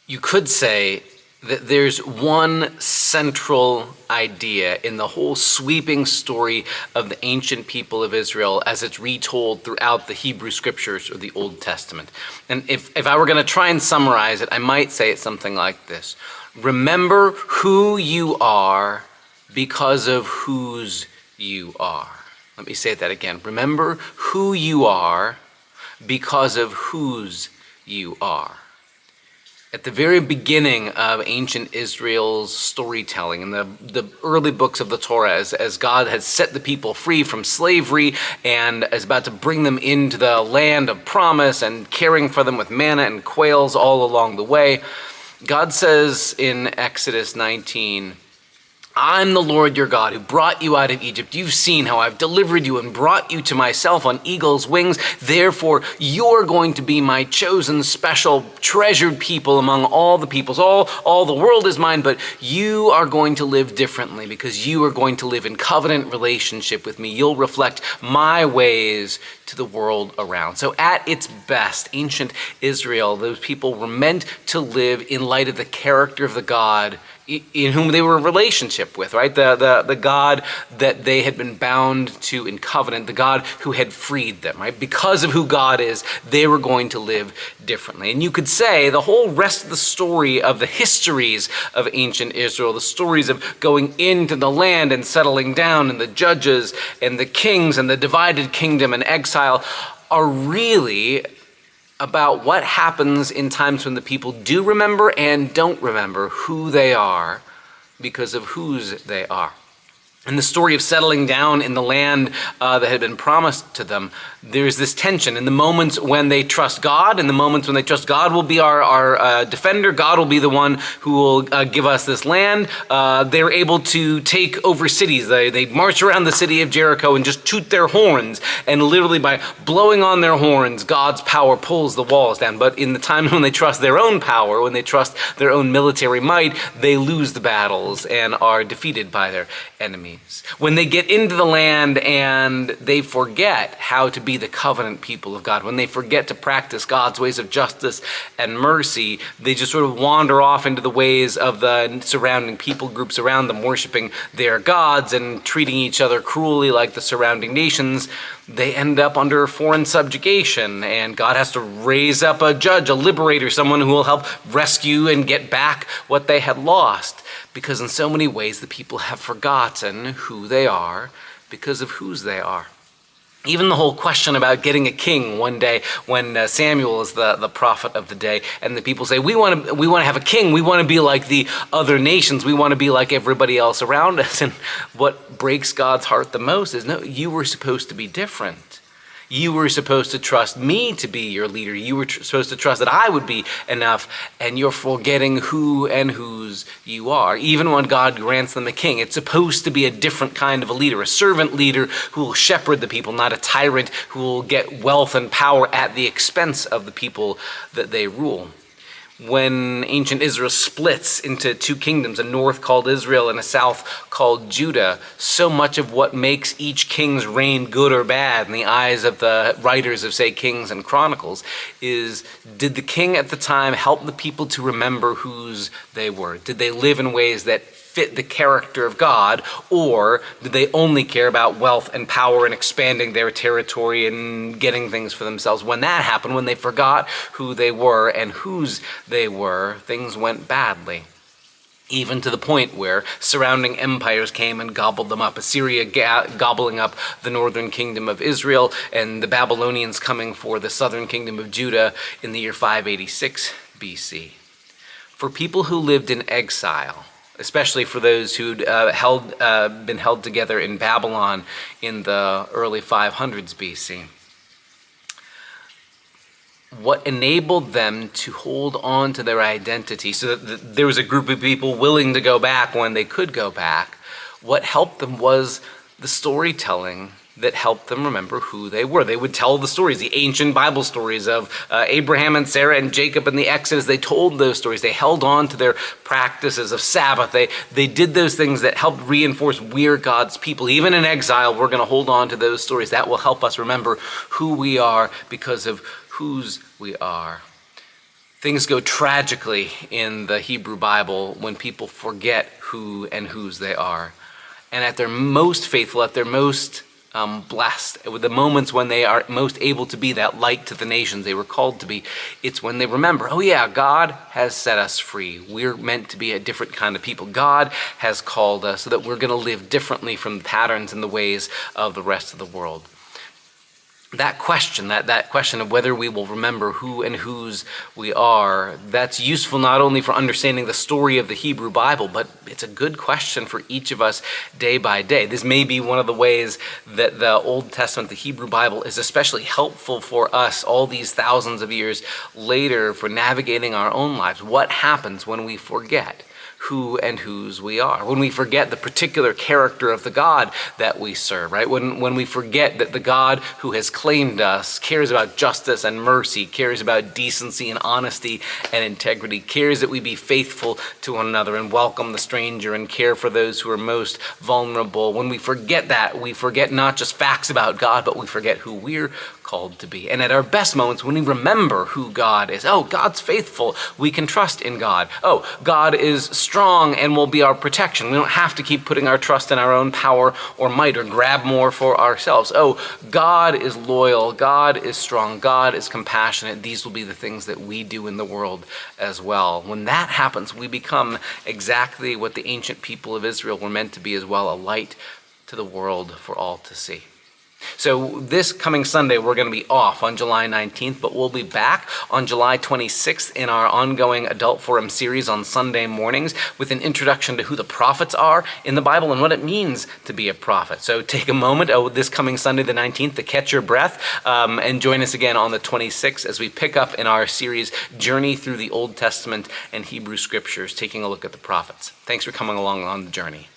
You could say that there's one central idea in the whole sweeping story of the ancient people of Israel as it's retold throughout the Hebrew scriptures or the Old Testament. And if I were going to try and summarize it, I might say it something like this. Remember who you are because of whose you are. Let me say that again. Remember who you are because of whose you are. At the very beginning of ancient Israel's storytelling, in the early books of the Torah, as God had set the people free from slavery and is about to bring them into the land of promise and caring for them with manna and quails all along the way, God says in Exodus 19, I'm the Lord your God who brought you out of Egypt. You've seen how I've delivered you and brought you to myself on eagle's wings. Therefore, you're going to be my chosen, special, treasured people among all the peoples. All the world is mine, but you are going to live differently because you are going to live in covenant relationship with me. You'll reflect my ways to the world around. So at its best, ancient Israel, those people were meant to live in light of the character of the God in whom they were in relationship with, right? The God that they had been bound to in covenant, the God who had freed them, right? Because of who God is, they were going to live differently. And you could say the whole rest of the story of the histories of ancient Israel, the stories of going into the land and settling down, and the judges and the kings and the divided kingdom and exile, are really about what happens in times when the people do remember and don't remember who they are because of whose they are. In the story of settling down in the land that had been promised to them, there's this tension. In the moments when they trust God, in the moments when they trust God will be our defender, God will be the one who will give us this land, they're able to take over cities. They march around the city of Jericho and just toot their horns. And literally by blowing on their horns, God's power pulls the walls down. But in the times when they trust their own power, when they trust their own military might, they lose the battles and are defeated by their enemies. When they get into the land and they forget how to be the covenant people of God, when they forget to practice God's ways of justice and mercy, they just sort of wander off into the ways of the surrounding people groups around them, worshiping their gods and treating each other cruelly like the surrounding nations. They end up under foreign subjugation, and God has to raise up a judge, a liberator, someone who will help rescue and get back what they had lost. Because in so many ways, the people have forgotten who they are because of whose they are. Even the whole question about getting a king one day when Samuel is the prophet of the day, and the people say, we want to have a king. We want to be like the other nations. We want to be like everybody else around us. And what breaks God's heart the most is, no, you were supposed to be different. You were supposed to trust me to be your leader. You were supposed to trust that I would be enough, and you're forgetting who and whose you are. Even when God grants them a king, it's supposed to be a different kind of a leader, a servant leader who will shepherd the people, not a tyrant who will get wealth and power at the expense of the people that they rule. When ancient Israel splits into two kingdoms, a north called Israel and a south called Judah, so much of what makes each king's reign good or bad in the eyes of the writers of, say, Kings and Chronicles is, did the king at the time help the people to remember whose they were? Did they live in ways that fit the character of God, or did they only care about wealth and power and expanding their territory and getting things for themselves? When that happened, when they forgot who they were and whose they were, things went badly. Even to the point where surrounding empires came and gobbled them up. Assyria gobbling up the northern kingdom of Israel, and the Babylonians coming for the southern kingdom of Judah in the year 586 BC. For people who lived in exile, especially for those who'd been held together in Babylon in the early 500s BC. What enabled them to hold on to their identity, so that there was a group of people willing to go back when they could go back, what helped them was the storytelling that helped them remember who they were. They would tell the stories, the ancient Bible stories of Abraham and Sarah and Jacob and the Exodus. They told those stories. They held on to their practices of Sabbath. They did those things that helped reinforce we're God's people. Even in exile, we're going to hold on to those stories. That will help us remember who we are because of whose we are. Things go tragically in the Hebrew Bible when people forget who and whose they are. And at their most faithful, at their most blessed, with the moments when they are most able to be that light to the nations they were called to be, it's when they remember, oh yeah, God has set us free. We're meant to be a different kind of people. God has called us so that we're going to live differently from the patterns and the ways of the rest of the world. That question, that question of whether we will remember who and whose we are, that's useful not only for understanding the story of the Hebrew Bible, but it's a good question for each of us day by day. This may be one of the ways that the Old Testament, the Hebrew Bible, is especially helpful for us all these thousands of years later for navigating our own lives. What happens when we forget who and whose we are? When we forget the particular character of the God that we serve, right? When we forget that the God who has claimed us cares about justice and mercy, cares about decency and honesty and integrity, cares that we be faithful to one another and welcome the stranger and care for those who are most vulnerable. When we forget that, we forget not just facts about God, but we forget who we're called to be. And at our best moments, when we remember who God is, oh, God's faithful, we can trust in God. Oh, God is strong and will be our protection. We don't have to keep putting our trust in our own power or might or grab more for ourselves. Oh, God is loyal, God is strong, God is compassionate. These will be the things that we do in the world as well. When that happens, we become exactly what the ancient people of Israel were meant to be as well, a light to the world for all to see. So this coming Sunday, we're going to be off on July 19th, but we'll be back on July 26th in our ongoing Adult Forum series on Sunday mornings with an introduction to who the prophets are in the Bible and what it means to be a prophet. So take a moment this coming Sunday, the 19th, to catch your breath and join us again on the 26th as we pick up in our series, Journey Through the Old Testament and Hebrew Scriptures, taking a look at the prophets. Thanks for coming along on the journey.